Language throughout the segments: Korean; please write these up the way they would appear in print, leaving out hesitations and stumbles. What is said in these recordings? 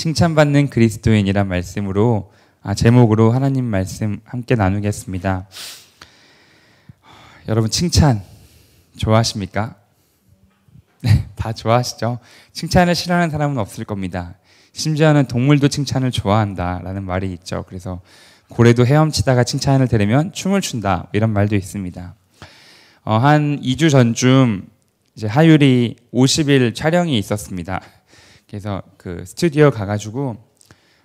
칭찬받는 그리스도인이란 말씀으로 제목으로 하나님 말씀 함께 나누겠습니다. 여러분 칭찬 좋아하십니까? 네, 다 좋아하시죠? 칭찬을 싫어하는 사람은 없을 겁니다. 심지어는 동물도 칭찬을 좋아한다라는 말이 있죠. 그래서 고래도 헤엄치다가 칭찬을 들으면 춤을 춘다 이런 말도 있습니다. 한 2주 전쯤 이제 하율이 50일 촬영이 있었습니다. 그래서 그 스튜디오 가가지고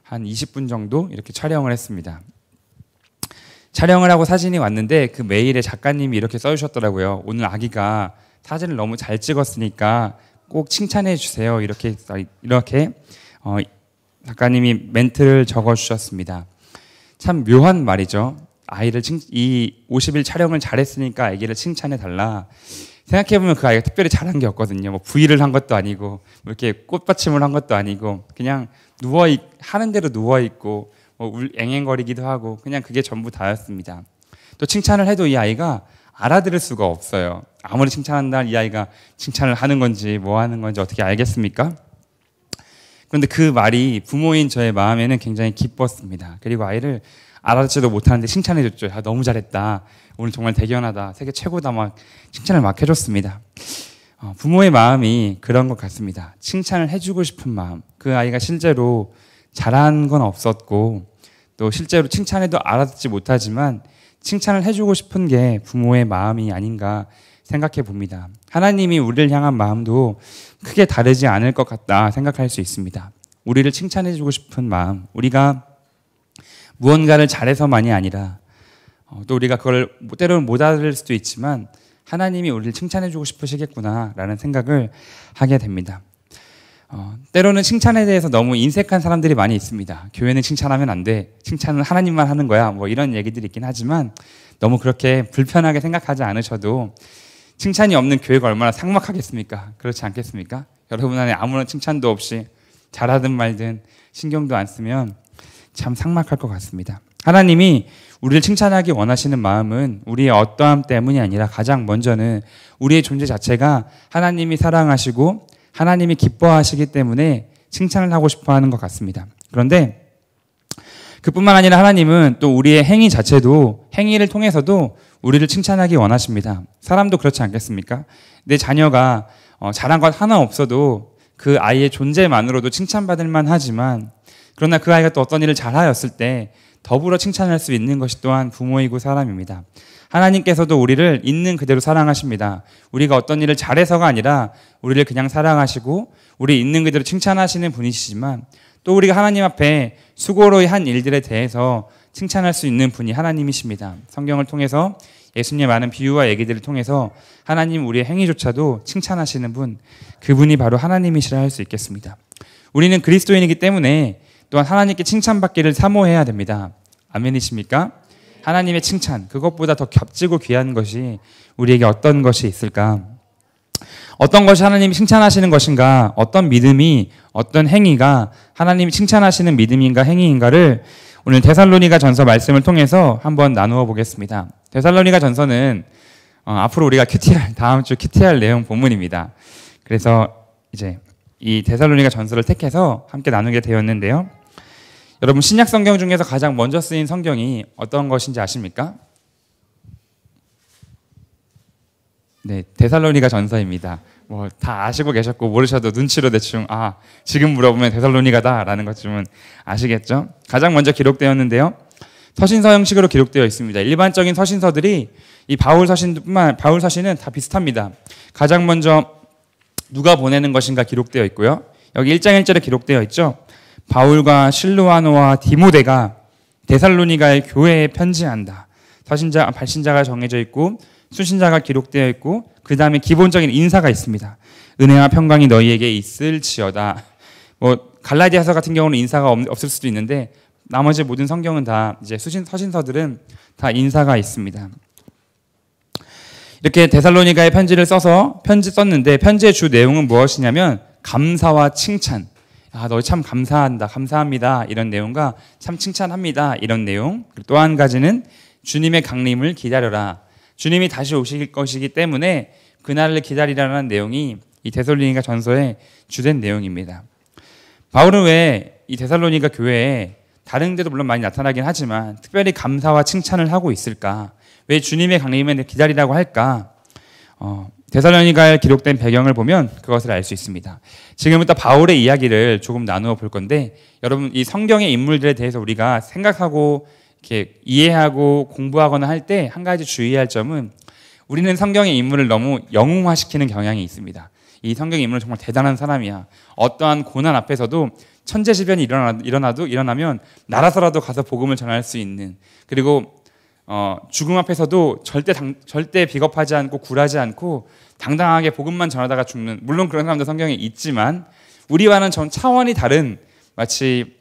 한 20분 정도 이렇게 촬영을 했습니다. 촬영을 하고 사진이 왔는데 그 메일에 작가님이 이렇게 써주셨더라고요. 오늘 아기가 사진을 너무 잘 찍었으니까 꼭 칭찬해 주세요. 이렇게 작가님이 멘트를 적어주셨습니다. 참 묘한 말이죠. 아이를 이 50일 촬영을 잘했으니까 아기를 칭찬해 달라. 생각해보면 그 아이가 특별히 잘한 게 없거든요. 뭐 V를 한 것도 아니고 뭐 이렇게 꽃받침을 한 것도 아니고 그냥 하는 대로 누워있고 뭐 앵앵거리기도 하고 그냥 그게 전부 다였습니다. 또 칭찬을 해도 이 아이가 알아들을 수가 없어요. 아무리 칭찬한다 이 아이가 칭찬을 하는 건지 뭐 하는 건지 어떻게 알겠습니까? 그런데 그 말이 부모인 저의 마음에는 굉장히 기뻤습니다. 그리고 아이를 알아듣지도 못하는데 칭찬해줬죠. 너무 잘했다. 오늘 정말 대견하다. 세계 최고다. 막 칭찬을 막 해줬습니다. 부모의 마음이 그런 것 같습니다. 칭찬을 해주고 싶은 마음. 그 아이가 실제로 잘한 건 없었고 또 실제로 칭찬해도 알아듣지 못하지만 칭찬을 해주고 싶은 게 부모의 마음이 아닌가 생각해 봅니다. 하나님이 우리를 향한 마음도 크게 다르지 않을 것 같다 생각할 수 있습니다. 우리를 칭찬해주고 싶은 마음, 우리가 무언가를 잘해서만이 아니라 또 우리가 그걸 때로는 못 알아들 수도 있지만 하나님이 우리를 칭찬해주고 싶으시겠구나라는 생각을 하게 됩니다. 때로는 칭찬에 대해서 너무 인색한 사람들이 많이 있습니다. 교회는 칭찬하면 안 돼. 칭찬은 하나님만 하는 거야. 뭐 이런 얘기들이 있긴 하지만 너무 그렇게 불편하게 생각하지 않으셔도 칭찬이 없는 교회가 얼마나 삭막하겠습니까? 그렇지 않겠습니까? 여러분 안에 아무런 칭찬도 없이 잘하든 말든 신경도 안 쓰면 참 삭막할 것 같습니다. 하나님이 우리를 칭찬하기 원하시는 마음은 우리의 어떠함 때문이 아니라 가장 먼저는 우리의 존재 자체가 하나님이 사랑하시고 하나님이 기뻐하시기 때문에 칭찬을 하고 싶어 하는 것 같습니다. 그런데 그뿐만 아니라 하나님은 또 우리의 행위 자체도 행위를 통해서도 우리를 칭찬하기 원하십니다. 사람도 그렇지 않겠습니까? 내 자녀가 잘한 것 하나 없어도 그 아이의 존재만으로도 칭찬받을 만하지만 그러나 그 아이가 또 어떤 일을 잘하였을 때 더불어 칭찬할 수 있는 것이 또한 부모이고 사람입니다. 하나님께서도 우리를 있는 그대로 사랑하십니다. 우리가 어떤 일을 잘해서가 아니라 우리를 그냥 사랑하시고 우리 있는 그대로 칭찬하시는 분이시지만 또 우리가 하나님 앞에 수고로 한 일들에 대해서 칭찬할 수 있는 분이 하나님이십니다. 성경을 통해서 예수님의 많은 비유와 얘기들을 통해서 하나님 우리의 행위조차도 칭찬하시는 분, 그분이 바로 하나님이시라 할 수 있겠습니다. 우리는 그리스도인이기 때문에 또한 하나님께 칭찬받기를 사모해야 됩니다. 아멘이십니까? 하나님의 칭찬, 그것보다 더 값지고 귀한 것이 우리에게 어떤 것이 있을까? 어떤 것이 하나님이 칭찬하시는 것인가? 어떤 믿음이, 어떤 행위가 하나님이 칭찬하시는 믿음인가 행위인가를 오늘 데살로니가 전서 말씀을 통해서 한번 나누어 보겠습니다. 데살로니가 전서는 앞으로 우리가 다음 주 큐티할 내용 본문입니다. 그래서 이제 이 데살로니가 전서를 택해서 함께 나누게 되었는데요. 여러분 신약 성경 중에서 가장 먼저 쓰인 성경이 어떤 것인지 아십니까? 네, 데살로니가 전서입니다. 뭐 다 아시고 계셨고 모르셔도 눈치로 대충 지금 물어보면 데살로니가다라는 것쯤은 아시겠죠? 가장 먼저 기록되었는데요. 서신서 형식으로 기록되어 있습니다. 일반적인 서신서들이 이 바울 서신은 다 비슷합니다. 가장 먼저 누가 보내는 것인가 기록되어 있고요. 여기 1장 1절에 기록되어 있죠. 바울과 실루아노와 디모데가 데살로니가의 교회에 편지한다. 발신자가 정해져 있고 수신자가 기록되어 있고 그 다음에 기본적인 인사가 있습니다. 은혜와 평강이 너희에게 있을지어다. 뭐 갈라디아서 같은 경우는 인사가 없을 수도 있는데 나머지 모든 성경은 다 이제 서신서들은 다 인사가 있습니다. 이렇게 데살로니가에 편지를 썼는데 편지의 주 내용은 무엇이냐면 감사와 칭찬. 너희 참 감사한다, 감사합니다 이런 내용과 참 칭찬합니다 이런 내용. 또 한 가지는 주님의 강림을 기다려라. 주님이 다시 오실 것이기 때문에 그날을 기다리라는 내용이 이 데살로니가 전서의 주된 내용입니다. 바울은 왜 이 데살로니가 교회에 다른 데도 물론 많이 나타나긴 하지만 특별히 감사와 칭찬을 하고 있을까? 왜 주님의 강림을 기다리라고 할까? 데살로니가에 기록된 배경을 보면 그것을 알 수 있습니다. 지금부터 바울의 이야기를 조금 나누어 볼 건데 여러분 이 성경의 인물들에 대해서 우리가 생각하고 이렇게 이해하고 공부하거나 할 때 한 가지 주의할 점은 우리는 성경의 인물을 너무 영웅화시키는 경향이 있습니다. 이 성경의 인물은 정말 대단한 사람이야. 어떠한 고난 앞에서도 천재지변이 일어나면 날아서라도 가서 복음을 전할 수 있는, 그리고 죽음 앞에서도 절대 비겁하지 않고 굴하지 않고 당당하게 복음만 전하다가 죽는, 물론 그런 사람도 성경에 있지만 우리와는 전 차원이 다른 마치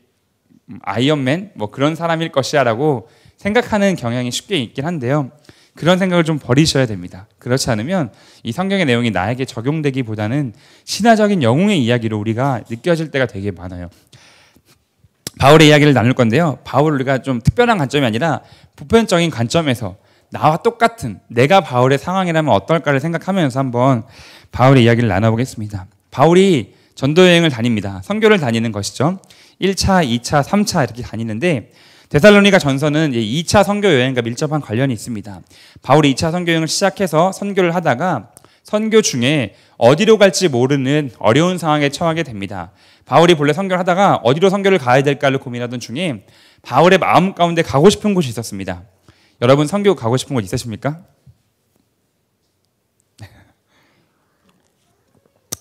아이언맨 뭐 그런 사람일 것이야라고 생각하는 경향이 쉽게 있긴 한데요. 그런 생각을 좀 버리셔야 됩니다. 그렇지 않으면 이 성경의 내용이 나에게 적용되기보다는 신화적인 영웅의 이야기로 우리가 느껴질 때가 되게 많아요. 바울의 이야기를 나눌 건데요. 바울을 우리가 좀 특별한 관점이 아니라 보편적인 관점에서 나와 똑같은 내가 바울의 상황이라면 어떨까를 생각하면서 한번 바울의 이야기를 나눠보겠습니다. 바울이 전도여행을 다닙니다. 선교를 다니는 것이죠. 1차, 2차, 3차 이렇게 다니는데 데살로니가 전서는 2차 선교 여행과 밀접한 관련이 있습니다. 바울이 2차 선교 여행을 시작해서 선교를 하다가 선교 중에 어디로 갈지 모르는 어려운 상황에 처하게 됩니다. 바울이 본래 선교를 하다가 어디로 선교를 가야 될까를 고민하던 중에 바울의 마음 가운데 가고 싶은 곳이 있었습니다. 여러분 선교 가고 싶은 곳 있으십니까?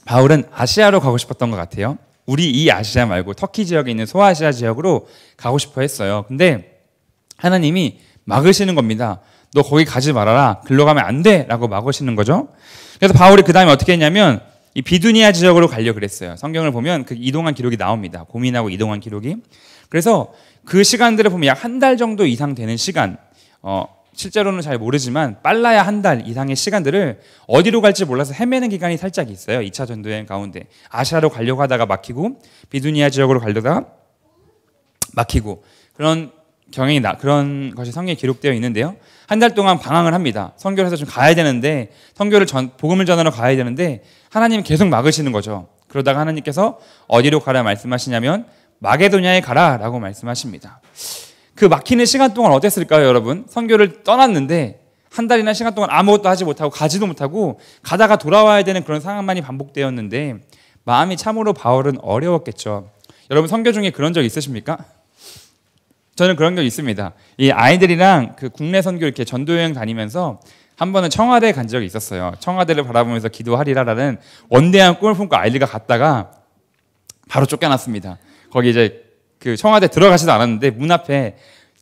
바울은 아시아로 가고 싶었던 것 같아요. 우리 이 아시아 말고 터키 지역에 있는 소아시아 지역으로 가고 싶어 했어요. 근데 하나님이 막으시는 겁니다. 너 거기 가지 말아라. 글로 가면 안 돼. 라고 막으시는 거죠. 그래서 바울이 그 다음에 어떻게 했냐면 이 비두니아 지역으로 가려고 그랬어요. 성경을 보면 그 이동한 기록이 나옵니다. 고민하고 이동한 기록이. 그래서 그 시간들을 보면 약 한 달 정도 이상 되는 시간, 실제로는 잘 모르지만 빨라야 한 달 이상의 시간들을 어디로 갈지 몰라서 헤매는 기간이 살짝 있어요. 2차 전도여행 가운데 아시아로 가려고 하다가 막히고 비두니아 지역으로 가려다가 막히고 그런 그런 것이 성경에 기록되어 있는데요. 한 달 동안 방황을 합니다. 선교를 해서 좀 가야 되는데 복음을 전하러 가야 되는데 하나님이 계속 막으시는 거죠. 그러다가 하나님께서 어디로 가라 말씀하시냐면 마게도냐에 가라라고 말씀하십니다. 그 막히는 시간 동안 어땠을까요, 여러분? 선교를 떠났는데 한 달이나 시간 동안 아무것도 하지 못하고 가지도 못하고 가다가 돌아와야 되는 그런 상황만이 반복되었는데 마음이 참으로 바울은 어려웠겠죠. 여러분 선교 중에 그런 적 있으십니까? 저는 그런 적 있습니다. 이 아이들이랑 그 국내 선교 이렇게 전도여행 다니면서 한 번은 청와대에 간 적이 있었어요. 청와대를 바라보면서 기도하리라라는 원대한 꿈을 품고 아이들과 갔다가 바로 쫓겨났습니다. 거기 이제 그 청와대 들어가지도 않았는데 문 앞에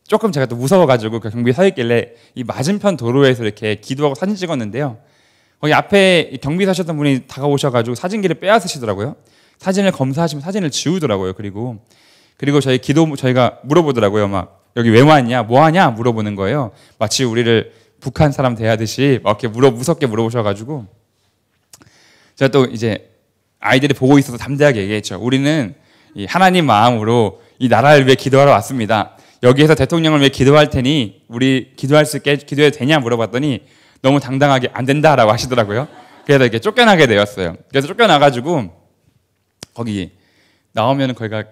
조금 제가 또 무서워가지고 그 경비 서 있길래 이 맞은편 도로에서 이렇게 기도하고 사진 찍었는데요. 거기 앞에 경비 서셨던 분이 다가오셔가지고 사진기를 빼앗으시더라고요. 사진을 검사하시면 사진을 지우더라고요. 그리고 저희가 물어보더라고요. 막 여기 왜 왔냐, 뭐 하냐 물어보는 거예요. 마치 우리를 북한 사람 대하듯이 막 이렇게 무섭게 물어보셔가지고 제가 또 이제 아이들이 보고 있어서 담대하게 얘기했죠. 우리는 이 하나님 마음으로 이 나라를 위해 기도하러 왔습니다. 여기에서 대통령을 위해 기도할 테니 우리 기도할 수 있게 기도해도 되냐 물어봤더니 너무 당당하게 안 된다라고 하시더라고요. 그래서 이렇게 쫓겨나게 되었어요. 그래서 쫓겨나가지고 거기 나오면은 거기가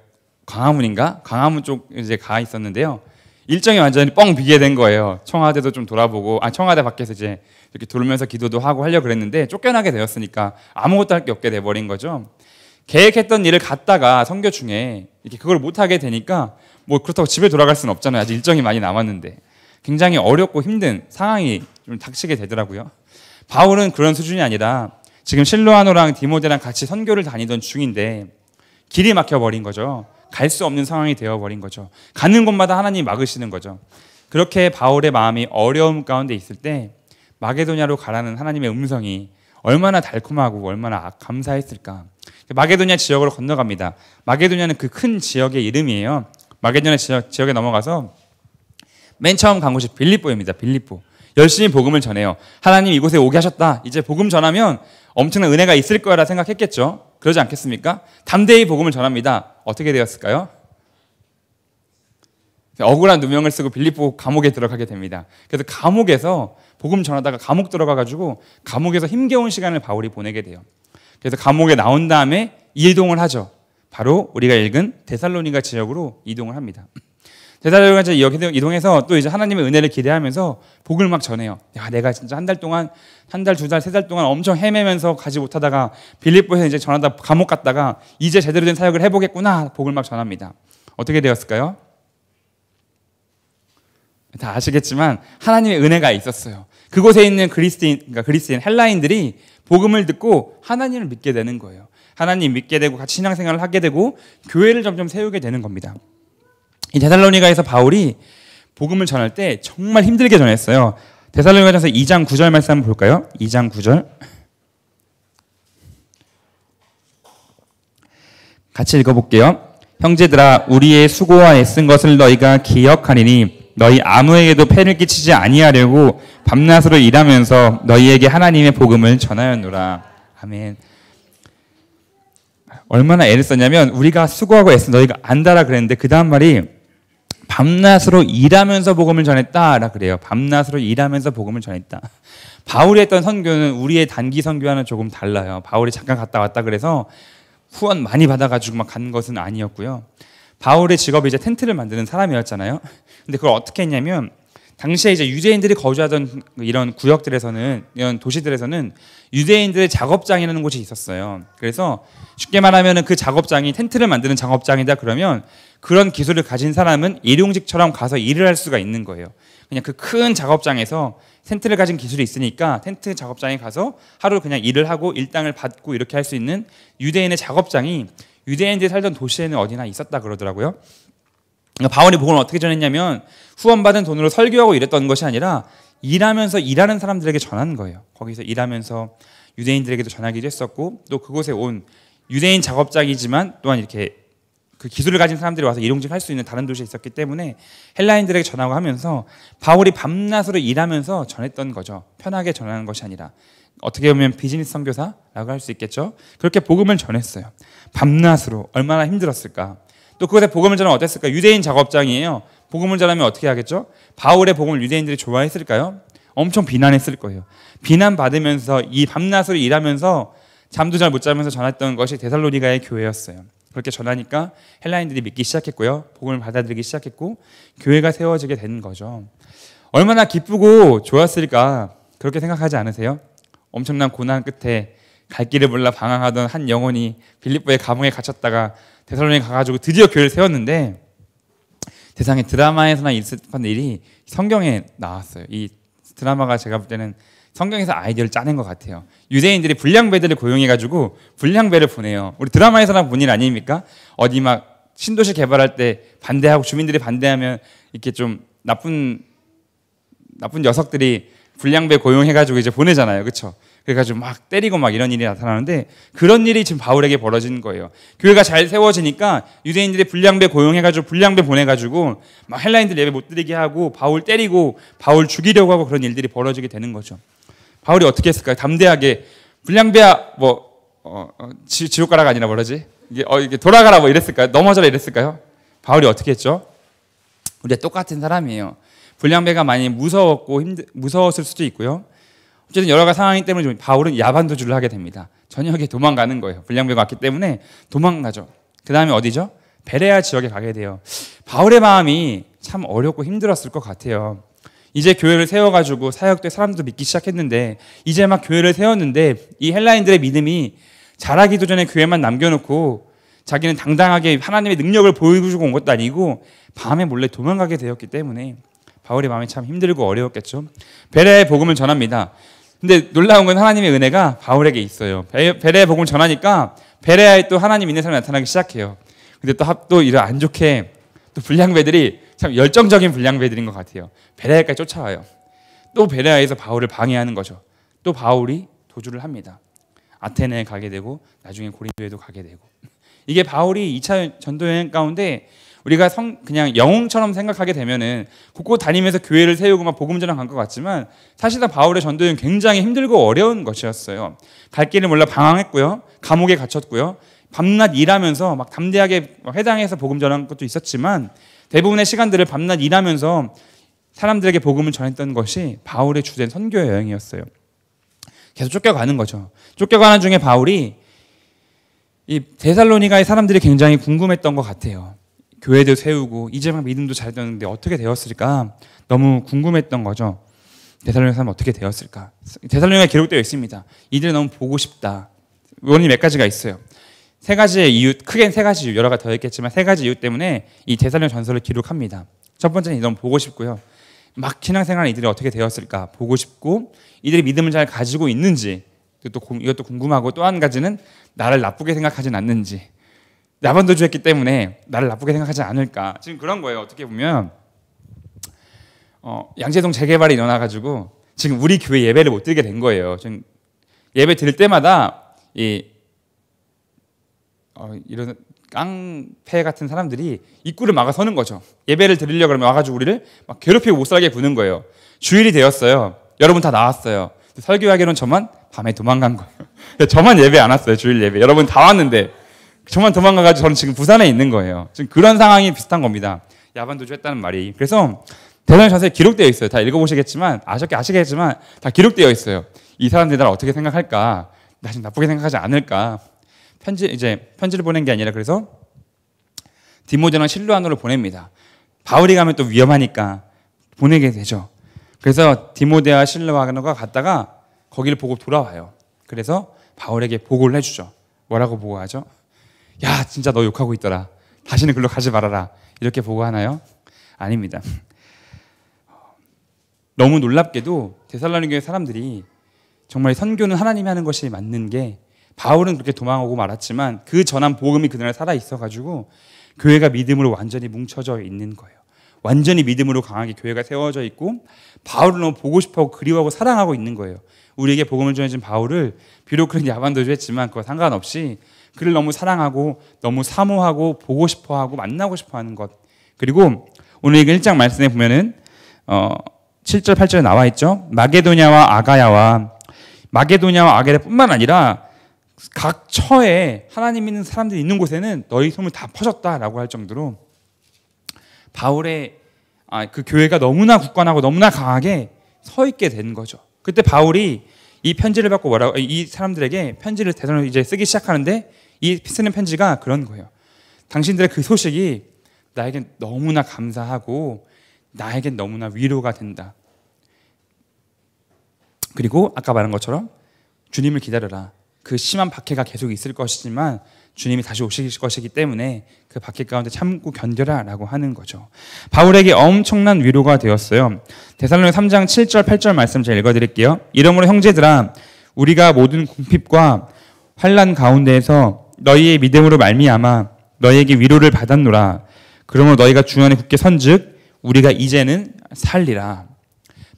광화문 쪽 이제 가 있었는데요. 일정이 완전히 뻥 비게 된 거예요. 청와대도 좀 돌아보고, 청와대 밖에서 이제 이렇게 돌면서 기도도 하고 하려고 그랬는데 쫓겨나게 되었으니까 아무것도 할 게 없게 돼버린 거죠. 계획했던 일을 갔다가 선교 중에 이렇게 그걸 못 하게 되니까 뭐 그렇다고 집에 돌아갈 수는 없잖아요. 아직 일정이 많이 남았는데 굉장히 어렵고 힘든 상황이 좀 닥치게 되더라고요. 바울은 그런 수준이 아니라 지금 실로아노랑 디모데랑 같이 선교를 다니던 중인데 길이 막혀버린 거죠. 갈 수 없는 상황이 되어버린 거죠. 가는 곳마다 하나님이 막으시는 거죠. 그렇게 바울의 마음이 어려움 가운데 있을 때 마게도냐로 가라는 하나님의 음성이 얼마나 달콤하고 얼마나 감사했을까. 마게도냐 지역으로 건너갑니다. 마게도냐는 그 큰 지역의 이름이에요. 마게도냐 지역에 넘어가서 맨 처음 간 곳이 빌립보입니다. 빌립보. 열심히 복음을 전해요. 하나님 이곳에 오게 하셨다. 이제 복음 전하면 엄청난 은혜가 있을 거라 생각했겠죠. 그러지 않겠습니까? 담대히 복음을 전합니다. 어떻게 되었을까요? 억울한 누명을 쓰고 빌립보 감옥에 들어가게 됩니다. 그래서 감옥에서 복음 전하다가 감옥 들어가가지고 감옥에서 힘겨운 시간을 바울이 보내게 돼요. 그래서 감옥에 나온 다음에 이동을 하죠. 바로 우리가 읽은 데살로니가 지역으로 이동을 합니다. 데살로니가 지역 이동해서 또 이제 하나님의 은혜를 기대하면서 복을 막 전해요. 야, 내가 진짜 한 달 동안, 한 달, 두 달, 세 달 동안 엄청 헤매면서 가지 못하다가 빌립보에서 이제 전하다 감옥 갔다가 이제 제대로 된 사역을 해보겠구나. 복을 막 전합니다. 어떻게 되었을까요? 다 아시겠지만 하나님의 은혜가 있었어요. 그곳에 있는 그리스인 헬라인들이 복음을 듣고 하나님을 믿게 되는 거예요. 하나님 믿게 되고 같이 신앙생활을 하게 되고 교회를 점점 세우게 되는 겁니다. 이 데살로니가에서 바울이 복음을 전할 때 정말 힘들게 전했어요. 데살로니가전서 2장 9절 말씀 한번 볼까요? 2장 9절 같이 읽어볼게요. 형제들아, 우리의 수고와 애쓴 것을 너희가 기억하리니 너희 아무에게도 폐를 끼치지 아니하려고 밤낮으로 일하면서 너희에게 하나님의 복음을 전하였노라. 아멘. 얼마나 애를 썼냐면 우리가 수고하고 애쓴 너희가 안다라 그랬는데 그 다음 말이 밤낮으로 일하면서 복음을 전했다라 그래요. 밤낮으로 일하면서 복음을 전했다. 바울이 했던 선교는 우리의 단기 선교와는 조금 달라요. 바울이 잠깐 갔다 왔다 그래서 후원 많이 받아가지고 막 간 것은 아니었고요. 바울의 직업이 이제 텐트를 만드는 사람이었잖아요. 근데 그걸 어떻게 했냐면 당시에 이제 유대인들이 거주하던 이런 구역들에서는, 이런 도시들에서는 유대인들의 작업장이라는 곳이 있었어요. 그래서 쉽게 말하면 그 작업장이 텐트를 만드는 작업장이다 그러면 그런 기술을 가진 사람은 일용직처럼 가서 일을 할 수가 있는 거예요. 그냥 그 큰 작업장에서 텐트를 가진 기술이 있으니까 텐트 작업장에 가서 하루 그냥 일을 하고 일당을 받고 이렇게 할 수 있는 유대인의 작업장이 유대인들이 살던 도시에는 어디나 있었다 그러더라고요. 그러니까 바울이 복음을 어떻게 전했냐면 후원받은 돈으로 설교하고 이랬던 것이 아니라 일하면서 일하는 사람들에게 전하는 거예요. 거기서 일하면서 유대인들에게도 전하기도 했었고 또 그곳에 온 유대인 작업장이지만 또한 이렇게 그 기술을 가진 사람들이 와서 일용직 할 수 있는 다른 도시에 있었기 때문에 헬라인들에게 전하고 하면서 바울이 밤낮으로 일하면서 전했던 거죠. 편하게 전하는 것이 아니라 어떻게 보면 비즈니스 선교사라고 할 수 있겠죠. 그렇게 복음을 전했어요. 밤낮으로 얼마나 힘들었을까. 또 그곳에 복음을 전하면 어땠을까. 유대인 작업장이에요. 복음을 전하면 어떻게 하겠죠. 바울의 복음을 유대인들이 좋아했을까요? 엄청 비난했을 거예요. 비난받으면서 이 밤낮으로 일하면서 잠도 잘 못 자면서 전했던 것이 데살로니가의 교회였어요. 그렇게 전하니까 헬라인들이 믿기 시작했고요. 복음을 받아들이기 시작했고 교회가 세워지게 된 거죠. 얼마나 기쁘고 좋았을까 그렇게 생각하지 않으세요? 엄청난 고난 끝에 갈 길을 몰라 방황하던 한 영혼이 빌립보의 감옥에 갇혔다가 데살로니가 가가지고 드디어 교회를 세웠는데 세상에 드라마에서나 있을 법한 일이 성경에 나왔어요. 이 드라마가 제가 볼 때는 성경에서 아이디어를 짜낸 것 같아요. 유대인들이 불량배들을 고용해가지고 불량배를 보내요. 우리 드라마에서나 본 일 아닙니까? 어디 막 신도시 개발할 때 반대하고 주민들이 반대하면 이렇게 좀 나쁜 녀석들이 불량배 고용해가지고 이제 보내잖아요. 그렇죠? 그래가지고 막 때리고 막 이런 일이 나타나는데 그런 일이 지금 바울에게 벌어진 거예요. 교회가 잘 세워지니까 유대인들이 불량배 고용해가지고 불량배 보내가지고 막 헬라인들 예배 못 드리게 하고 바울 때리고 바울 죽이려고 하고 그런 일들이 벌어지게 되는 거죠. 바울이 어떻게 했을까요? 담대하게 불량배야 지옥 가라가 아니라 뭐라지? 이게 돌아가라 뭐 이랬을까요? 넘어져라 이랬을까요? 바울이 어떻게 했죠? 우리가 똑같은 사람이에요. 불량배가 많이 무서웠을 수도 있고요. 어쨌든 여러 가지 상황이 때문에 바울은 야반도주를 하게 됩니다. 저녁에 도망가는 거예요. 불량배가 왔기 때문에 도망가죠. 그 다음에 어디죠? 베레아 지역에 가게 돼요. 바울의 마음이 참 어렵고 힘들었을 것 같아요. 이제 교회를 세워가지고 사역때 사람들도 믿기 시작했는데 이제 막 교회를 세웠는데 이 헬라인들의 믿음이 자라기도 전에 교회만 남겨놓고 자기는 당당하게 하나님의 능력을 보여주고 온 것도 아니고 밤에 몰래 도망가게 되었기 때문에 바울의 마음이 참 힘들고 어려웠겠죠. 베레아의 복음을 전합니다. 근데 놀라운 건 하나님의 은혜가 바울에게 있어요. 베레아의 복음을 전하니까 베레아에 또 하나님 있는 사람이 나타나기 시작해요. 근데 또 이런 안 좋게 또 불량배들이 참 열정적인 불량배들인 것 같아요. 베레아까지 쫓아와요. 또 베레아에서 바울을 방해하는 거죠. 또 바울이 도주를 합니다. 아테네에 가게 되고 나중에 고린도에도 가게 되고. 이게 바울이 2차 전도 여행 가운데 우리가 그냥 영웅처럼 생각하게 되면은 곳곳 다니면서 교회를 세우고 막 복음 전한 간 것 같지만 사실은 바울의 전도 여행 굉장히 힘들고 어려운 것이었어요. 갈 길을 몰라 방황했고요. 감옥에 갇혔고요. 밤낮 일하면서 막 담대하게 회당에서 복음 전한 것도 있었지만 대부분의 시간들을 밤낮 일하면서 사람들에게 복음을 전했던 것이 바울의 주된 선교 여행이었어요. 계속 쫓겨가는 거죠. 쫓겨가는 중에 바울이 이 데살로니가의 사람들이 굉장히 궁금했던 것 같아요. 교회도 세우고 이제 막 믿음도 잘 되는데 어떻게 되었을까? 너무 궁금했던 거죠. 데살로니가 사람 어떻게 되었을까? 데살로니가에 기록되어 있습니다. 이들이 너무 보고 싶다. 원인이 몇 가지가 있어요. 세 가지의 이유, 크게는 세 가지 이유, 여러 가지 더 있겠지만 세 가지 이유 때문에 이 데살로니가 전서를 기록합니다. 첫 번째는 너무 보고 싶고요. 막 신앙생활 이들이 어떻게 되었을까 보고 싶고, 이들이 믿음을 잘 가지고 있는지 이것도 궁금하고, 또 한 가지는 나를 나쁘게 생각하진 않는지, 야반도주 했기 때문에 나를 나쁘게 생각하지 않을까. 지금 그런 거예요. 어떻게 보면 양재동 재개발이 일어나가지고 지금 우리 교회 예배를 못 드리게 된 거예요. 지금 예배 드릴 때마다 이런 깡패 같은 사람들이 입구를 막아 서는 거죠. 예배를 드리려고 그러면 와가지고 우리를 막 괴롭히고 못 살게 구는 거예요. 주일이 되었어요. 여러분 다 나왔어요. 설교하기로는 저만 밤에 도망간 거예요. 저만 예배 안 왔어요. 주일 예배. 여러분 다 왔는데 저만 도망가가지고 저는 지금 부산에 있는 거예요. 지금 그런 상황이 비슷한 겁니다. 야반도주 했다는 말이. 그래서 대단히 자세히 기록되어 있어요. 다 읽어보시겠지만, 아시겠지만 다 기록되어 있어요. 이 사람들이 나를 어떻게 생각할까? 나 지금 나쁘게 생각하지 않을까? 편지를 보낸 게 아니라, 그래서 디모데랑 실로아노를 보냅니다. 바울이 가면 또 위험하니까 보내게 되죠. 그래서 디모데와 실로아노가 갔다가 거기를 보고 돌아와요. 그래서 바울에게 보고를 해주죠. 뭐라고 보고하죠? 야, 진짜 너 욕하고 있더라. 다시는 글로 가지 말아라. 이렇게 보고하나요? 아닙니다. 너무 놀랍게도 데살로니가의 사람들이 정말 선교는 하나님이 하는 것이 맞는 게, 바울은 그렇게 도망오고 말았지만 그 전한 복음이 그날 살아있어가지고 교회가 믿음으로 완전히 뭉쳐져 있는 거예요. 완전히 믿음으로 강하게 교회가 세워져 있고, 바울을 너무 보고 싶어하고 그리워하고 사랑하고 있는 거예요. 우리에게 복음을 전해준 바울을 비록 그런 야반도주 했지만 그거 상관없이 그를 너무 사랑하고 너무 사모하고 보고 싶어하고 만나고 싶어하는 것. 그리고 오늘 이거 1장 말씀에 보면은 7절 8절에 나와 있죠. 마게도냐와 아가야뿐만 아니라 각 처에 하나님 믿는 사람들이 있는 곳에는 너희 소문이 다 퍼졌다라고 할 정도로 바울의 그 교회가 너무나 굳건하고 너무나 강하게 서 있게 된 거죠. 그때 바울이 이 편지를 받고 이 사람들에게 편지를 대선을 이제 쓰기 시작하는데, 이 쓰는 편지가 그런 거예요. 당신들의 그 소식이 나에겐 너무나 감사하고 나에겐 너무나 위로가 된다. 그리고 아까 말한 것처럼 주님을 기다려라. 그 심한 박해가 계속 있을 것이지만 주님이 다시 오실 것이기 때문에 그 박해 가운데 참고 견뎌라 라고 하는 거죠. 바울에게 엄청난 위로가 되었어요. 데살로니가 3장 7절 8절 말씀 제가 읽어드릴게요. 이러므로 형제들아, 우리가 모든 궁핍과 환난 가운데에서 너희의 믿음으로 말미암아 너희에게 위로를 받았노라. 그러므로 너희가 주 안에 굳게 선즉 우리가 이제는 살리라.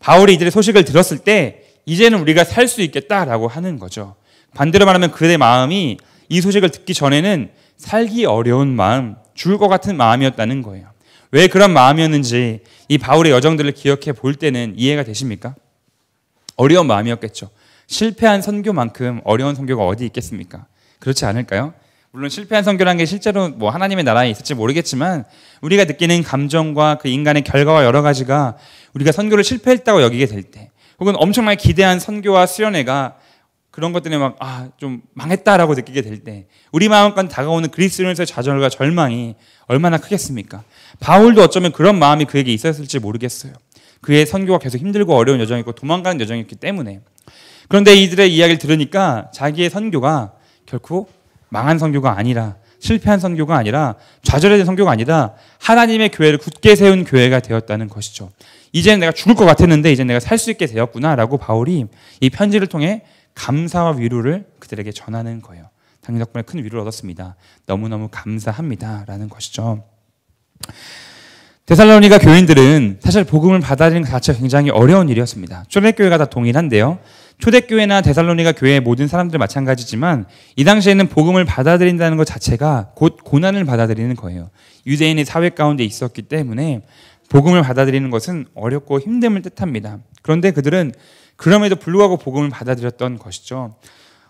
바울이 이들의 소식을 들었을 때 이제는 우리가 살 수 있겠다라고 하는 거죠. 반대로 말하면 그의 마음이 이 소식을 듣기 전에는 살기 어려운 마음, 죽을 것 같은 마음이었다는 거예요. 왜 그런 마음이었는지 이 바울의 여정들을 기억해 볼 때는 이해가 되십니까? 어려운 마음이었겠죠. 실패한 선교만큼 어려운 선교가 어디 있겠습니까? 그렇지 않을까요? 물론 실패한 선교라는 게 실제로 뭐 하나님의 나라에 있을지 모르겠지만 우리가 느끼는 감정과 그 인간의 결과와 여러 가지가 우리가 선교를 실패했다고 여기게 될 때, 혹은 엄청나게 기대한 선교와 수련회가 그런 것 때문에 좀 망했다라고 느끼게 될 때, 우리 마음껏 다가오는 그리스도인에서의 좌절과 절망이 얼마나 크겠습니까? 바울도 어쩌면 그런 마음이 그에게 있었을지 모르겠어요. 그의 선교가 계속 힘들고 어려운 여정이고 도망가는 여정이었기 때문에. 그런데 이들의 이야기를 들으니까 자기의 선교가 결코 망한 선교가 아니라, 실패한 선교가 아니라, 좌절된 선교가 아니라 하나님의 교회를 굳게 세운 교회가 되었다는 것이죠. 이제는 내가 죽을 것 같았는데 이제 내가 살 수 있게 되었구나라고 바울이 이 편지를 통해 감사와 위로를 그들에게 전하는 거예요. 당신 덕분에 큰 위로를 얻었습니다. 너무너무 감사합니다라는 것이죠. 데살로니가 교인들은 사실 복음을 받아들이는 것 자체가 굉장히 어려운 일이었습니다. 초대교회가 다 동일한데요. 초대교회나 데살로니가 교회의 모든 사람들 마찬가지지만 이 당시에는 복음을 받아들인다는 것 자체가 곧 고난을 받아들이는 거예요. 유대인의 사회 가운데 있었기 때문에 복음을 받아들이는 것은 어렵고 힘듦을 뜻합니다. 그런데 그들은 그럼에도 불구하고 복음을 받아들였던 것이죠.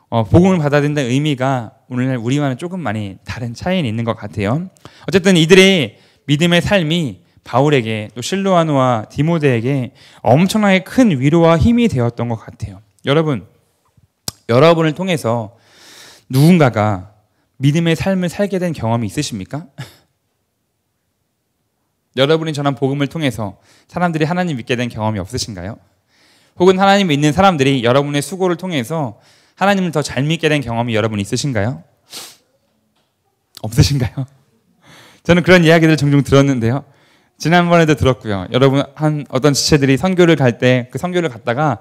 복음을 받아들인다는 의미가 오늘날 우리와는 조금 많이 다른 차이는 있는 것 같아요. 어쨌든 이들의 믿음의 삶이 바울에게, 또 실로아노와 디모데에게 엄청나게 큰 위로와 힘이 되었던 것 같아요. 여러분을 통해서 누군가가 믿음의 삶을 살게 된 경험이 있으십니까? 여러분이 전한 복음을 통해서 사람들이 하나님 믿게 된 경험이 없으신가요? 혹은 하나님 믿는 사람들이 여러분의 수고를 통해서 하나님을 더 잘 믿게 된 경험이 여러분 있으신가요? 없으신가요? 저는 그런 이야기들 종종 들었는데요. 지난번에도 들었고요. 여러분 어떤 지체들이 선교를 갈 때 그 선교를 갔다가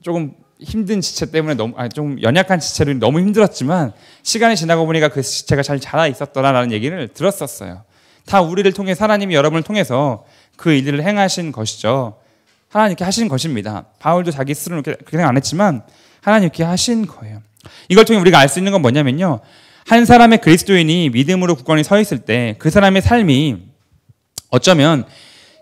조금 힘든 지체 때문에 좀 연약한 지체로 너무 힘들었지만 시간이 지나고 보니까 그 지체가 잘 자라 있었더라라는 얘기를 들었었어요. 다 우리를 통해 하나님이 여러분을 통해서 그 일을 행하신 것이죠. 하나님께 하신 것입니다. 바울도 자기 스스로는 그렇게 생각 안 했지만 하나님께 하신 거예요. 이걸 통해 우리가 알 수 있는 건 뭐냐면요. 한 사람의 그리스도인이 믿음으로 굳건히 서 있을 때 그 사람의 삶이 어쩌면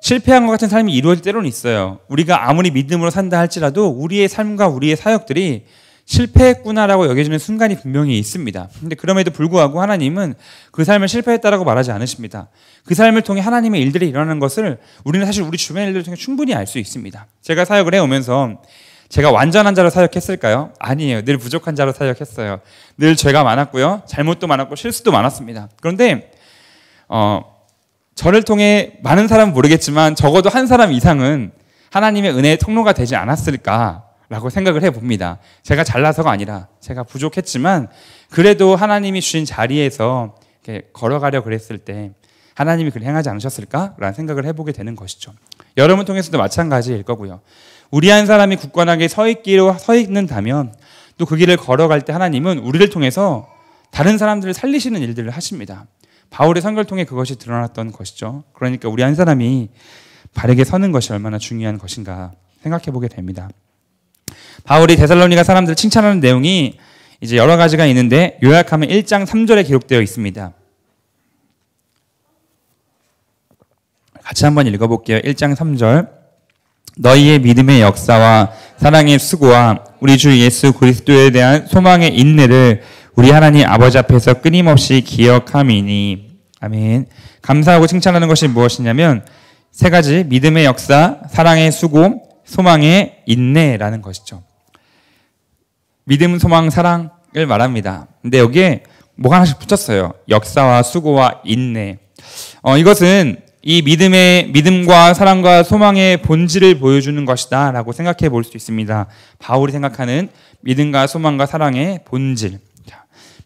실패한 것 같은 삶이 이루어질 때로는 있어요. 우리가 아무리 믿음으로 산다 할지라도 우리의 삶과 우리의 사역들이 실패했구나라고 여겨지는 순간이 분명히 있습니다. 근데 그럼에도 불구하고 하나님은 그 삶을 실패했다라고 말하지 않으십니다. 그 삶을 통해 하나님의 일들이 일어나는 것을 우리는 사실 우리 주변의 일들을 통해 충분히 알 수 있습니다. 제가 사역을 해오면서 제가 완전한 자로 사역했을까요? 아니에요. 늘 부족한 자로 사역했어요. 늘 죄가 많았고요. 잘못도 많았고 실수도 많았습니다. 그런데 저를 통해 많은 사람은 모르겠지만 적어도 한 사람 이상은 하나님의 은혜의 통로가 되지 않았을까라고 생각을 해봅니다. 제가 잘나서가 아니라 제가 부족했지만 그래도 하나님이 주신 자리에서 이렇게 걸어가려 그랬을 때 하나님이 그를 행하지 않으셨을까라는 생각을 해보게 되는 것이죠. 여러분 통해서도 마찬가지일 거고요. 우리 한 사람이 굳건하게 서 있는다면 또 그 길을 걸어갈 때 하나님은 우리를 통해서 다른 사람들을 살리시는 일들을 하십니다. 바울의 선교를 통해 그것이 드러났던 것이죠. 그러니까 우리 한 사람이 바르게 서는 것이 얼마나 중요한 것인가 생각해 보게 됩니다. 바울이 데살로니가 사람들을 칭찬하는 내용이 이제 여러 가지가 있는데 요약하면 1장 3절에 기록되어 있습니다. 같이 한번 읽어볼게요. 1장 3절. 너희의 믿음의 역사와 사랑의 수고와 우리 주 예수 그리스도에 대한 소망의 인내를 우리 하나님 아버지 앞에서 끊임없이 기억함이니. 아멘. 감사하고 칭찬하는 것이 무엇이냐면 세 가지: 믿음의 역사, 사랑의 수고, 소망의 인내라는 것이죠. 믿음, 소망, 사랑을 말합니다. 근데 여기에 뭐가 하나씩 붙였어요. 역사와 수고와 인내. 이것은 이 믿음과 사랑과 소망의 본질을 보여주는 것이다 라고 생각해 볼 수 있습니다. 바울이 생각하는 믿음과 소망과 사랑의 본질.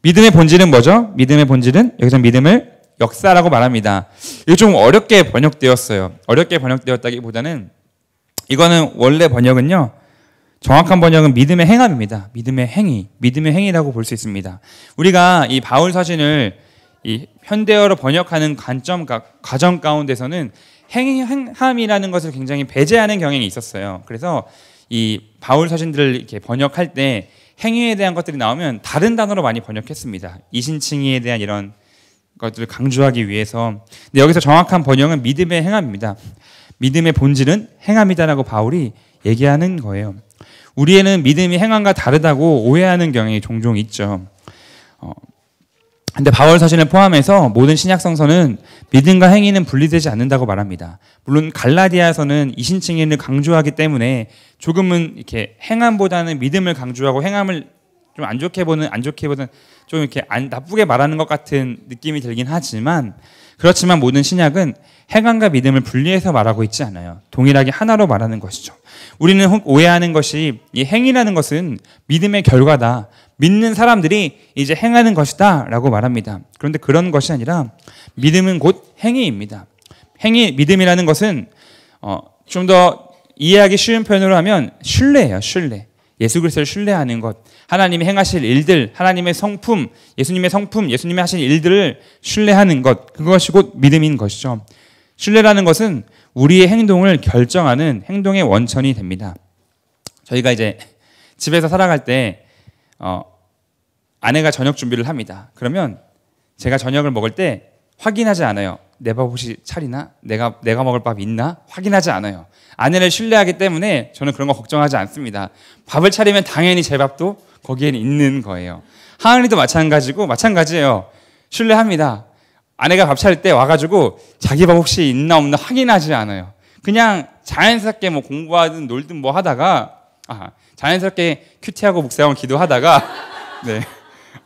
믿음의 본질은 뭐죠? 믿음의 본질은 여기서 믿음을 역사라고 말합니다. 이게 좀 어렵게 번역되었어요. 어렵게 번역되었다기보다는 이거는 원래 번역은요, 정확한 번역은 믿음의 행함입니다. 믿음의 행위, 믿음의 행위라고 볼 수 있습니다. 우리가 이 바울 서신을 이 현대어로 번역하는 과정 가운데서는 행함이라는 것을 굉장히 배제하는 경향이 있었어요. 그래서 이 바울 서신들을 이렇게 번역할 때 행위에 대한 것들이 나오면 다른 단어로 많이 번역했습니다. 이신칭의에 대한 이런 것들을 강조하기 위해서. 근데 여기서 정확한 번역은 믿음의 행함입니다. 믿음의 본질은 행함이다라고 바울이 얘기하는 거예요. 우리에는 믿음이 행함과 다르다고 오해하는 경향이 종종 있죠. 근데 바울 서신을 포함해서 모든 신약 성서는 믿음과 행위는 분리되지 않는다고 말합니다. 물론 갈라디아서는 이신칭의를 강조하기 때문에 조금은 이렇게 행함보다는 믿음을 강조하고 행함을 좀 안 좋게 보는 좀 이렇게 나쁘게 말하는 것 같은 느낌이 들긴 하지만, 그렇지만 모든 신약은 행함과 믿음을 분리해서 말하고 있지 않아요. 동일하게 하나로 말하는 것이죠. 우리는 오해하는 것이 이 행위라는 것은 믿음의 결과다, 믿는 사람들이 이제 행하는 것이다 라고 말합니다. 그런데 그런 것이 아니라 믿음은 곧 행위입니다. 믿음이라는 것은 좀 더 이해하기 쉬운 표현으로 하면 신뢰예요. 신뢰. 예수 그리스도를 신뢰하는 것, 하나님이 행하실 일들, 하나님의 성품, 예수님의 성품, 예수님이 하신 일들을 신뢰하는 것, 그것이 곧 믿음인 것이죠. 신뢰라는 것은 우리의 행동을 결정하는 행동의 원천이 됩니다. 저희가 이제 집에서 살아갈 때 아내가 저녁 준비를 합니다. 그러면 제가 저녁을 먹을 때 확인하지 않아요. 내 밥 혹시 차리나? 내가 먹을 밥 있나? 확인하지 않아요. 아내를 신뢰하기 때문에 저는 그런 거 걱정하지 않습니다. 밥을 차리면 당연히 제 밥도 거기에는 있는 거예요. 하은이도 마찬가지예요. 신뢰합니다. 아내가 밥 차릴 때 와가지고 자기 밥 혹시 있나 없나 확인하지 않아요. 그냥 자연스럽게 뭐 공부하든 놀든 뭐 하다가 자연스럽게 큐티하고 묵상하고 기도하다가 네.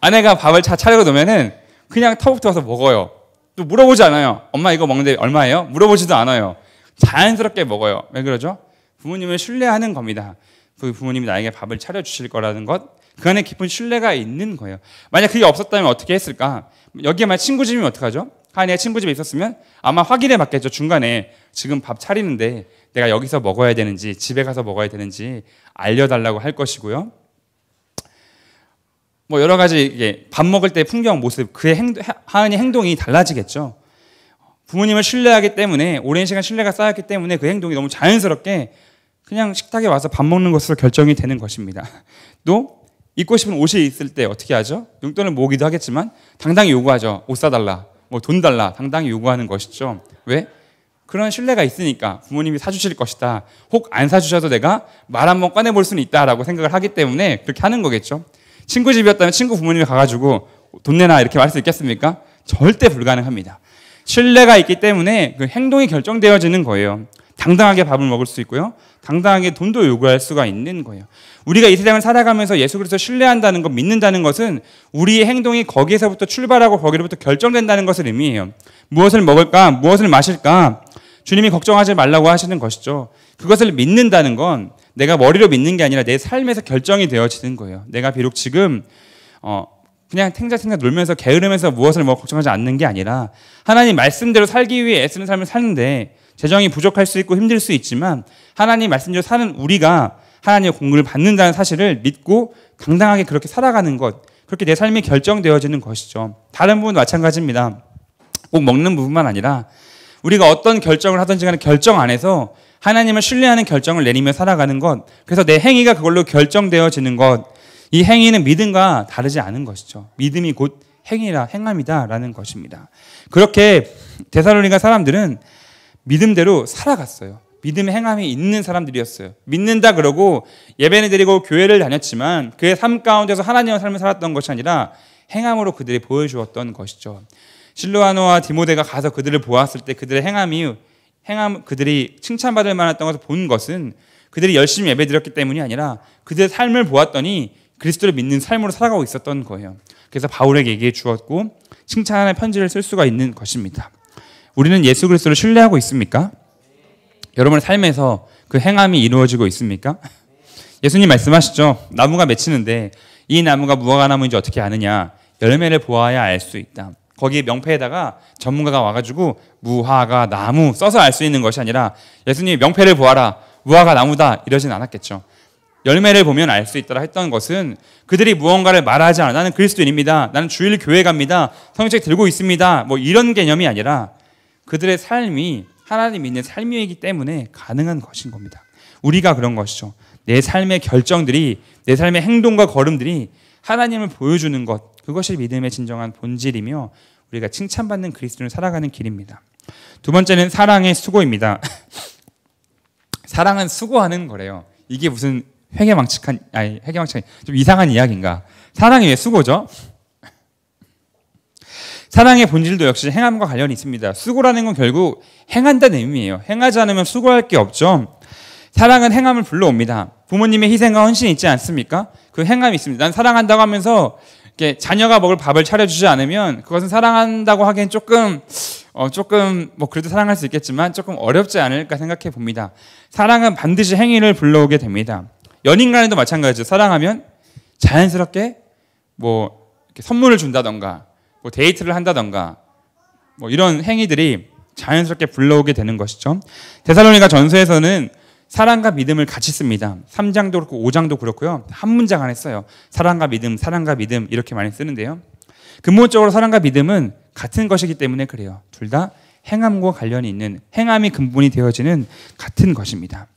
아내가 밥을 차려고 놓으면은 그냥 턱부터 와서 먹어요. 또 물어보지 않아요. 엄마 이거 먹는데 얼마예요? 물어보지도 않아요. 자연스럽게 먹어요. 왜 그러죠? 부모님을 신뢰하는 겁니다. 그 부모님이 나에게 밥을 차려주실 거라는 것, 그 안에 깊은 신뢰가 있는 거예요. 만약 그게 없었다면 어떻게 했을까? 여기에 만약 친구 집이면 어떡하죠? 하나의 친구 집에 있었으면 아마 확인해 봤겠죠. 중간에 지금 밥 차리는데 내가 여기서 먹어야 되는지 집에 가서 먹어야 되는지 알려달라고 할 것이고요. 뭐 여러 가지 이게 밥 먹을 때 풍경 모습, 그의 하은의 행동이 달라지겠죠. 부모님을 신뢰하기 때문에 오랜 시간 신뢰가 쌓였기 때문에 그 행동이 너무 자연스럽게 그냥 식탁에 와서 밥 먹는 것으로 결정이 되는 것입니다. 또 입고 싶은 옷이 있을 때 어떻게 하죠? 용돈을 모으기도 하겠지만 당당히 요구하죠. 옷 사달라, 뭐 돈 달라, 당당히 요구하는 것이죠. 왜? 그런 신뢰가 있으니까 부모님이 사주실 것이다. 혹 안 사주셔도 내가 말 한번 꺼내볼 수는 있다라고 생각을 하기 때문에 그렇게 하는 거겠죠. 친구 집이었다면 친구 부모님이 가가지고 돈 내놔 이렇게 말할 수 있겠습니까? 절대 불가능합니다. 신뢰가 있기 때문에 그 행동이 결정되어지는 거예요. 당당하게 밥을 먹을 수 있고요. 당당하게 돈도 요구할 수가 있는 거예요. 우리가 이 세상을 살아가면서 예수 그리스도를 신뢰한다는 것, 믿는다는 것은 우리의 행동이 거기에서부터 출발하고 거기로부터 결정된다는 것을 의미해요. 무엇을 먹을까? 무엇을 마실까? 주님이 걱정하지 말라고 하시는 것이죠. 그것을 믿는다는 건 내가 머리로 믿는 게 아니라 내 삶에서 결정이 되어지는 거예요. 내가 비록 지금 그냥 탱자탱자 놀면서 게으르면서 무엇을 걱정하지 않는 게 아니라 하나님 말씀대로 살기 위해 애쓰는 삶을 사는데 재정이 부족할 수 있고 힘들 수 있지만 하나님 말씀대로 사는 우리가 하나님의 공급을 받는다는 사실을 믿고 당당하게 그렇게 살아가는 것, 그렇게 내 삶이 결정되어지는 것이죠. 다른 부분도 마찬가지입니다. 꼭 먹는 부분만 아니라 우리가 어떤 결정을 하든지 간에 결정 안에서 하나님을 신뢰하는 결정을 내리며 살아가는 것, 그래서 내 행위가 그걸로 결정되어지는 것, 이 행위는 믿음과 다르지 않은 것이죠. 믿음이 곧 행함이다라는 것입니다. 그렇게 데살로니가 사람들은 믿음대로 살아갔어요. 믿음의 행함이 있는 사람들이었어요. 믿는다 그러고 예배를 드리고 교회를 다녔지만 그의 삶 가운데서 하나님의 삶을 살았던 것이 아니라 행함으로 그들이 보여주었던 것이죠. 실로아노와 디모데가 가서 그들을 보았을 때 그들의 그들이 칭찬받을 만했던 것을 본 것은 그들이 열심히 예배드렸기 때문이 아니라 그들의 삶을 보았더니 그리스도를 믿는 삶으로 살아가고 있었던 거예요. 그래서 바울에게 얘기해 주었고 칭찬의 편지를 쓸 수가 있는 것입니다. 우리는 예수 그리스도를 신뢰하고 있습니까? 여러분의 삶에서 그 행함이 이루어지고 있습니까? 예수님 말씀하시죠. 나무가 맺히는데 이 나무가 무화과 나무인지 어떻게 아느냐? 열매를 보아야 알 수 있다. 거기에 명패에다가 전문가가 와가지고 무화과 나무 써서 알 수 있는 것이 아니라 예수님이 명패를 보아라. 무화과 나무다. 이러진 않았겠죠. 열매를 보면 알 수 있다라 했던 것은 그들이 무언가를 말하지 않아. 나는 그리스도인입니다. 나는 주일 교회 갑니다. 성경책 들고 있습니다. 뭐 이런 개념이 아니라 그들의 삶이 하나님 믿는 삶이기 때문에 가능한 것인 겁니다. 우리가 그런 것이죠. 내 삶의 결정들이, 내 삶의 행동과 걸음들이 하나님을 보여주는 것, 그것이 믿음의 진정한 본질이며 우리가 칭찬받는 그리스도인을 살아가는 길입니다. 두 번째는 사랑의 수고입니다. 사랑은 수고하는 거래요. 이게 무슨 회개망측한 좀 이상한 이야기인가? 사랑이 왜 수고죠? 사랑의 본질도 역시 행함과 관련이 있습니다. 수고라는 건 결국 행한다는 의미예요. 행하지 않으면 수고할 게 없죠. 사랑은 행함을 불러옵니다. 부모님의 희생과 헌신이 있지 않습니까? 그 행함이 있습니다. 난 사랑한다고 하면서 이렇게 자녀가 먹을 밥을 차려주지 않으면 그것은 사랑한다고 하기엔 조금 뭐 그래도 사랑할 수 있겠지만 조금 어렵지 않을까 생각해 봅니다. 사랑은 반드시 행위를 불러오게 됩니다. 연인 간에도 마찬가지죠. 사랑하면 자연스럽게 뭐 이렇게 선물을 준다던가 뭐 데이트를 한다던가 뭐 이런 행위들이 자연스럽게 불러오게 되는 것이죠. 데살로니가 전서에서는 사랑과 믿음을 같이 씁니다. 3장도 그렇고 5장도 그렇고요. 한 문장 안에 써요. 사랑과 믿음 이렇게 많이 쓰는데요. 근본적으로 사랑과 믿음은 같은 것이기 때문에 그래요. 둘 다 행함과 관련이 있는, 행함이 근본이 되어지는 같은 것입니다.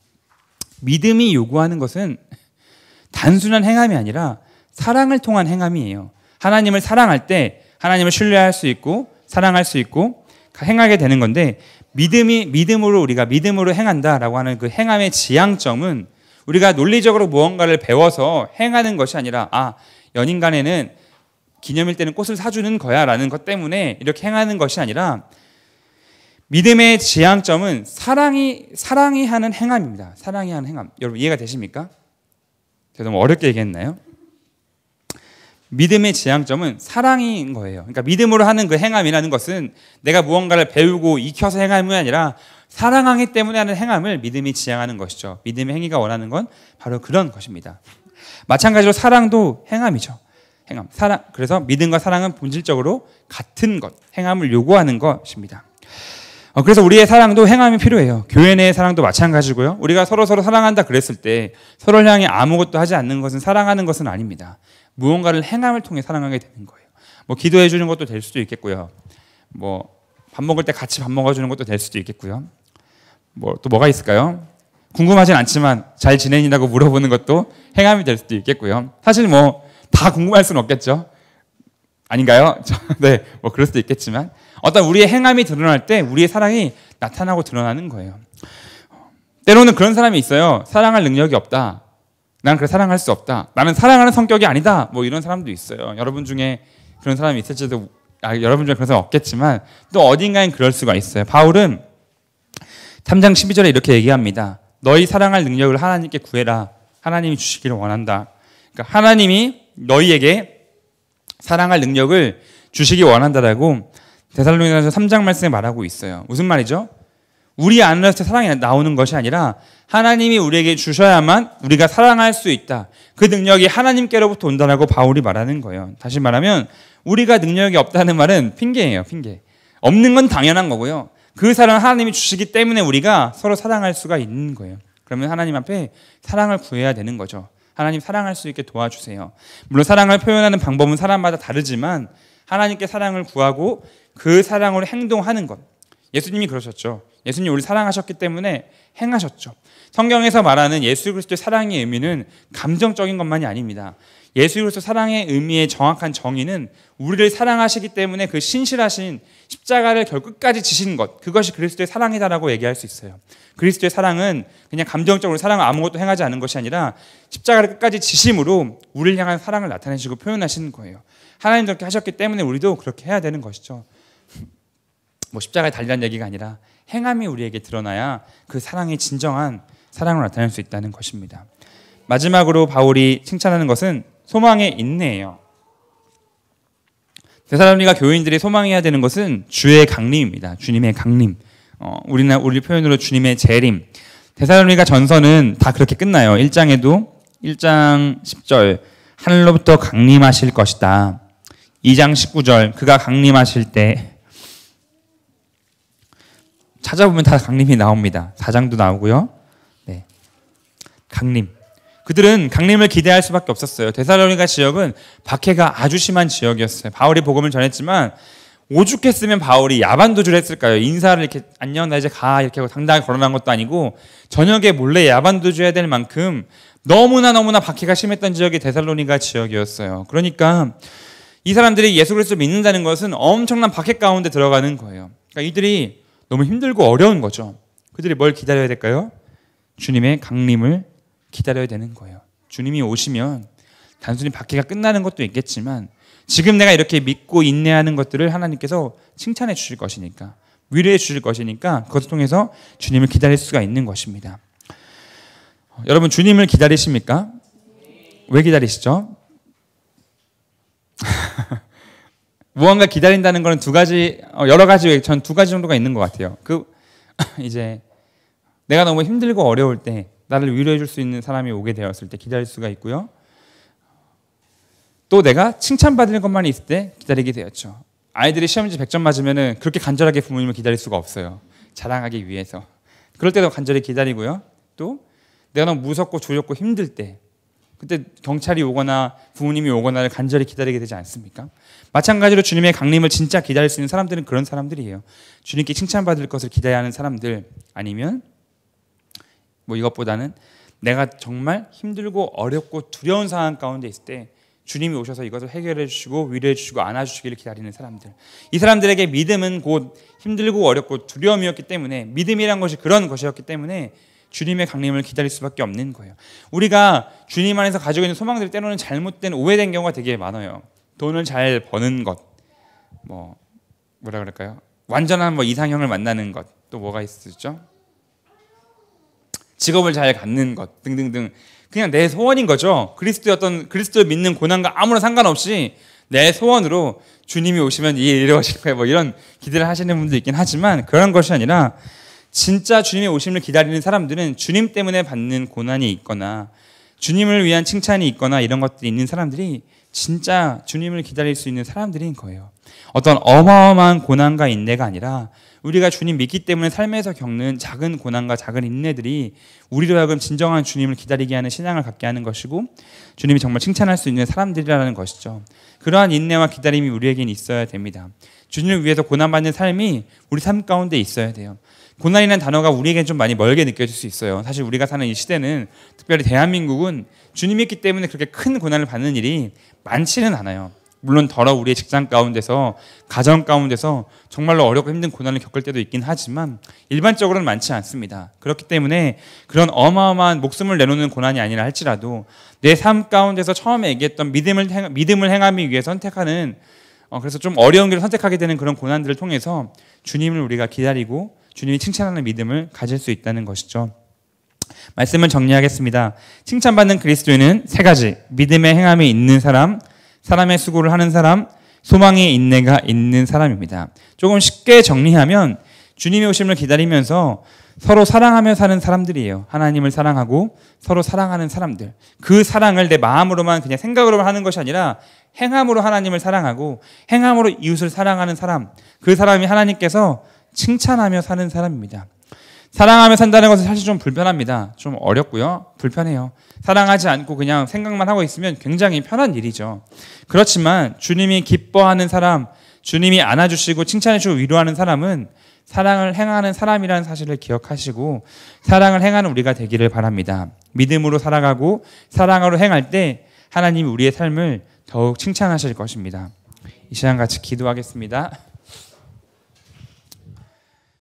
믿음이 요구하는 것은 단순한 행함이 아니라 사랑을 통한 행함이에요. 하나님을 사랑할 때 하나님을 신뢰할 수 있고 사랑할 수 있고 행하게 되는 건데, 우리가 믿음으로 행한다라고 하는 그 행함의 지향점은 우리가 논리적으로 무언가를 배워서 행하는 것이 아니라 연인 간에는 기념일 때는 꽃을 사주는 거야 라는 것 때문에 이렇게 행하는 것이 아니라 믿음의 지향점은 사랑이 하는 행함입니다. 사랑이 하는 행함. 여러분 이해가 되십니까? 제가 너무 어렵게 얘기했나요? 믿음의 지향점은 사랑인 거예요. 그러니까 믿음으로 하는 그 행함이라는 것은 내가 무언가를 배우고 익혀서 행함이 아니라 사랑하기 때문에 하는 행함을 믿음이 지향하는 것이죠. 믿음의 행위가 원하는 건 바로 그런 것입니다. 마찬가지로 사랑도 행함이죠. 행함, 사랑. 그래서 믿음과 사랑은 본질적으로 같은 것, 행함을 요구하는 것입니다. 그래서 우리의 사랑도 행함이 필요해요. 교회 내의 사랑도 마찬가지고요. 우리가 서로 사랑한다 그랬을 때 서로를 향해 아무것도 하지 않는 것은 사랑하는 것은 아닙니다. 무언가를 행함을 통해 사랑하게 되는 거예요. 뭐 기도해 주는 것도 될 수도 있겠고요. 뭐 밥 먹을 때 같이 밥 먹어주는 것도 될 수도 있겠고요. 뭐 또 뭐가 있을까요? 궁금하진 않지만 잘 지내냐고 물어보는 것도 행함이 될 수도 있겠고요. 사실 뭐 다 궁금할 수는 없겠죠. 아닌가요? 네, 뭐 그럴 수도 있겠지만 어떤 우리의 행함이 드러날 때 우리의 사랑이 나타나고 드러나는 거예요. 때로는 그런 사람이 있어요. 사랑할 능력이 없다. 나는 그래 사랑할 수 없다. 나는 사랑하는 성격이 아니다. 뭐 이런 사람도 있어요. 여러분 중에 그런 사람이 있을지도 여러분 중에 그런 사람 없겠지만 또 어딘가엔 그럴 수가 있어요. 바울은 3장 12절에 이렇게 얘기합니다. 너희 사랑할 능력을 하나님께 구해라. 하나님이 주시기를 원한다. 그러니까 하나님이 너희에게 사랑할 능력을 주시기 원한다라고 데살로니가서 3장 말씀에 말하고 있어요. 무슨 말이죠? 우리 안에서 사랑이 나오는 것이 아니라 하나님이 우리에게 주셔야만 우리가 사랑할 수 있다. 그 능력이 하나님께로부터 온다라고 바울이 말하는 거예요. 다시 말하면 우리가 능력이 없다는 말은 핑계예요. 핑계. 없는 건 당연한 거고요. 그 사랑을 하나님이 주시기 때문에 우리가 서로 사랑할 수가 있는 거예요. 그러면 하나님 앞에 사랑을 구해야 되는 거죠. 하나님 사랑할 수 있게 도와주세요. 물론 사랑을 표현하는 방법은 사람마다 다르지만 하나님께 사랑을 구하고 그 사랑으로 행동하는 것. 예수님이 그러셨죠. 예수님 우리 사랑하셨기 때문에 행하셨죠. 성경에서 말하는 예수 그리스도의 사랑의 의미는 감정적인 것만이 아닙니다. 예수 그리스도 사랑의 의미의 정확한 정의는 우리를 사랑하시기 때문에 그 신실하신 십자가를 결끝까지 지신 것, 그것이 그리스도의 사랑이다라고 얘기할 수 있어요. 그리스도의 사랑은 그냥 감정적으로 사랑을 아무것도 행하지 않은 것이 아니라 십자가를 끝까지 지심으로 우리를 향한 사랑을 나타내시고 표현하시는 거예요. 하나님 그렇게 하셨기 때문에 우리도 그렇게 해야 되는 것이죠. 뭐 십자가에 달리라는 얘기가 아니라 행함이 우리에게 드러나야 그 사랑이 진정한 사랑을 나타낼 수 있다는 것입니다. 마지막으로 바울이 칭찬하는 것은 소망의 인내예요. 데살로니가 교인들이 소망해야 되는 것은 주의 강림입니다. 주님의 강림. 우리 표현으로 주님의 재림. 데살로니가 전서는 다 그렇게 끝나요. 1장에도 1장 10절 하늘로부터 강림하실 것이다. 2장 19절 그가 강림하실 때 찾아보면 다 강림이 나옵니다. 4장도 나오고요. 네. 강림. 그들은 강림을 기대할 수밖에 없었어요. 데살로니가 지역은 박해가 아주 심한 지역이었어요. 바울이 복음을 전했지만 오죽했으면 바울이 야반도주를 했을까요? 인사를 이렇게 안녕 나 이제 가 이렇게 하고 당당하게 걸어난 것도 아니고 저녁에 몰래 야반도주 해야 될 만큼 너무나 박해가 심했던 지역이 데살로니가 지역이었어요. 그러니까 이 사람들이 예수 그리스도를 믿는다는 것은 엄청난 박해 가운데 들어가는 거예요. 그러니까 이들이 너무 힘들고 어려운 거죠. 그들이 뭘 기다려야 될까요? 주님의 강림을 기다려야 되는 거예요. 주님이 오시면 단순히 박해가 끝나는 것도 있겠지만 지금 내가 이렇게 믿고 인내하는 것들을 하나님께서 칭찬해 주실 것이니까 위로해 주실 것이니까 그것을 통해서 주님을 기다릴 수가 있는 것입니다. 여러분 주님을 기다리십니까? 왜 기다리시죠? 무언가 기다린다는 것은 여러 가지, 전 두 가지 정도가 있는 것 같아요. 이제 내가 너무 힘들고 어려울 때 나를 위로해 줄 수 있는 사람이 오게 되었을 때 기다릴 수가 있고요. 또 내가 칭찬받을 것만 있을 때 기다리게 되었죠. 아이들이 시험지 100점 맞으면은 그렇게 간절하게 부모님을 기다릴 수가 없어요. 자랑하기 위해서. 그럴 때도 간절히 기다리고요. 또 내가 너무 무섭고 두렵고 힘들 때 그때 경찰이 오거나 부모님이 오거나를 간절히 기다리게 되지 않습니까? 마찬가지로 주님의 강림을 진짜 기다릴 수 있는 사람들은 그런 사람들이에요. 주님께 칭찬받을 것을 기대하는 사람들 아니면 뭐 이것보다는 내가 정말 힘들고 어렵고 두려운 상황 가운데 있을 때 주님이 오셔서 이것을 해결해 주시고 위로해 주시고 안아주시기를 기다리는 사람들. 이 사람들에게 믿음은 곧 힘들고 어렵고 두려움이었기 때문에 믿음이란 것이 그런 것이었기 때문에 주님의 강림을 기다릴 수밖에 없는 거예요. 우리가 주님 안에서 가지고 있는 소망들이 때로는 잘못된 오해된 경우가 되게 많아요. 돈을 잘 버는 것, 뭐라 그럴까요? 완전한 이상형을 만나는 것, 또 뭐가 있었죠? 직업을 잘 갖는 것 등등등 그냥 내 소원인 거죠. 그리스도를 믿는 고난과 아무런 상관없이 내 소원으로 주님이 오시면 이 일을 이루어질 거예요. 뭐 이런 기대를 하시는 분도 있긴 하지만 그런 것이 아니라 진짜 주님의 오심을 기다리는 사람들은 주님 때문에 받는 고난이 있거나 주님을 위한 칭찬이 있거나 이런 것들이 있는 사람들이 진짜 주님을 기다릴 수 있는 사람들인 거예요. 어떤 어마어마한 고난과 인내가 아니라 우리가 주님 믿기 때문에 삶에서 겪는 작은 고난과 작은 인내들이 우리로 하여금 진정한 주님을 기다리게 하는 신앙을 갖게 하는 것이고 주님이 정말 칭찬할 수 있는 사람들이라는 것이죠. 그러한 인내와 기다림이 우리에겐 있어야 됩니다. 주님을 위해서 고난받는 삶이 우리 삶 가운데 있어야 돼요. 고난이라는 단어가 우리에겐 좀 많이 멀게 느껴질 수 있어요. 사실 우리가 사는 이 시대는 특별히 대한민국은 주님이 있기 때문에 그렇게 큰 고난을 받는 일이 많지는 않아요. 물론 더러 우리의 직장 가운데서 가정 가운데서 정말로 어렵고 힘든 고난을 겪을 때도 있긴 하지만 일반적으로는 많지 않습니다. 그렇기 때문에 그런 어마어마한 목숨을 내놓는 고난이 아니라 할지라도 내 삶 가운데서 처음에 얘기했던 믿음을 행하기 위해 선택하는 그래서 좀 어려운 길을 선택하게 되는 그런 고난들을 통해서 주님을 우리가 기다리고 주님이 칭찬하는 믿음을 가질 수 있다는 것이죠. 말씀을 정리하겠습니다. 칭찬받는 그리스도인은 세 가지: 믿음의 행함이 있는 사람, 사람의 수고를 하는 사람, 소망의 인내가 있는 사람입니다. 조금 쉽게 정리하면 주님의 오심을 기다리면서 서로 사랑하며 사는 사람들이에요. 하나님을 사랑하고 서로 사랑하는 사람들. 그 사랑을 내 마음으로만 그냥 생각으로만 하는 것이 아니라 행함으로 하나님을 사랑하고 행함으로 이웃을 사랑하는 사람. 그 사람이 하나님께서 칭찬하며 사는 사람입니다. 사랑하며 산다는 것은 사실 좀 불편합니다. 좀 어렵고요. 불편해요. 사랑하지 않고 그냥 생각만 하고 있으면 굉장히 편한 일이죠. 그렇지만 주님이 기뻐하는 사람, 주님이 안아주시고 칭찬해주고 위로하는 사람은 사랑을 행하는 사람이라는 사실을 기억하시고 사랑을 행하는 우리가 되기를 바랍니다. 믿음으로 살아가고 사랑으로 행할 때 하나님이 우리의 삶을 더욱 칭찬하실 것입니다. 이 시간 같이 기도하겠습니다.